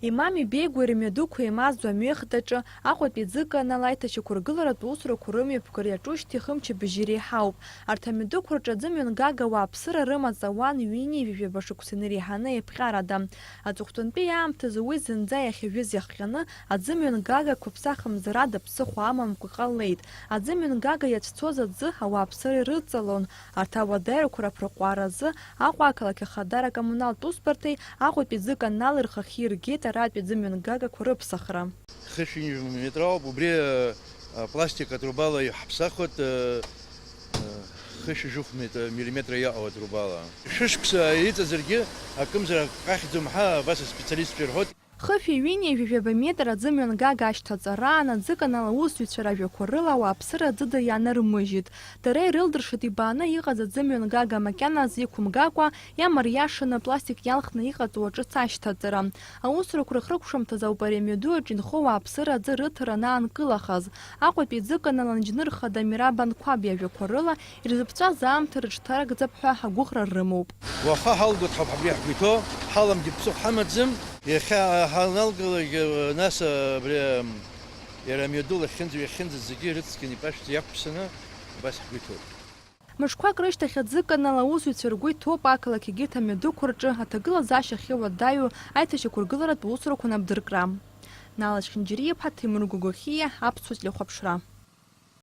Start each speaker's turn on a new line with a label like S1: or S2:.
S1: Имами Беигәа ирымҩадуқәа еимаздо амҩахадаҿы Аҟәатәи ӡыканала аиҭашьақәыргыларатә усурақәа рымҩаԥгара иаҿушьҭа хымчыбжьы иреиҳауп. Арҭ амҩадуқәа рҿы аӡымҩангага ауааԥсыра рымаҵ ауан ҩини жәабжьа шықәсаны иреиҳаны еиԥҟьарада. Аҵыхәтәантәи аамҭазы уи зынӡа иахьажәыз иахҟьаны аӡымҩангагақәа ԥсахымзарада ԥсыхәа амамкәа иҟалеит. Аӡымҩангага иацәцоз аӡы ауааԥсыра ирыҵалон. Арҭ ауадаҩрақәа раԥырҟуааразы Аҟәа ақалақь ахадара акоммуналтә усбарҭеи Аҟәатәи ӡыканали рхахьы иргеит аратәи аӡымҩангагақәа рыԥсахра.
S2: Метрауп, убри пластик атрубала иҳаԥсахуеит, хышьжьыхә миллиметра иаҟоу атрубала. Шышықәса иҵазаргьы акымзара ҟахьӡом ҳәа абас аспециалистцәа ирҳәоит.
S1: Хыфи ҩынеи жәабжьа метр аӡымҩангага ашьҭаҵараан аӡыканала аусзуҩцәа ражәақәа рыла ауааԥсыра аӡыда ианармыжьит. Дара ирылдыршеит ибааны иҟаз аӡымҩангага макьаназ иқәымгакәа иамариашаны пластик иалхны иҟаҵоу аҿыц ашьҭаҵара. Аусурақәа рыхрыҟәшамҭаз ауп ари амҩаду аҿы инхо ауааԥсыра аӡы рыҭараны аанкылахаз. Аҟәатәи ӡыканала анџьныр хада Мираб Анқәаб иажәақәа рыла ирзыԥҵәаз аамҭа рыҽҭаракӡап ҳәа ҳагәыӷра рымоуп.
S2: Уаха ҳалгоит ҳабри ҳгәиҭо, ҳаламгьы ԥсыхәа ҳамаӡам. Иахьа ҳаналгалак нас абри иара амҩаду иахьынӡаз зегьы рыцқьан ипашәӡа иақәԥсаны абас ҳгәиҭоит.
S1: Мышқәак рышьҭахь аӡыканала аусзуҩцәа ргәы иҭоуп ақалақь егьырҭ амҩадуқәа рҿы аҭагылазаашьа ахьыуадаҩу аиҭашьақәыргыларатә усурақәа напдыркра. Налач Хинџьариаԥа, Ҭемыр Гәыгәахиа, Аԥсуа телехәаԥшра.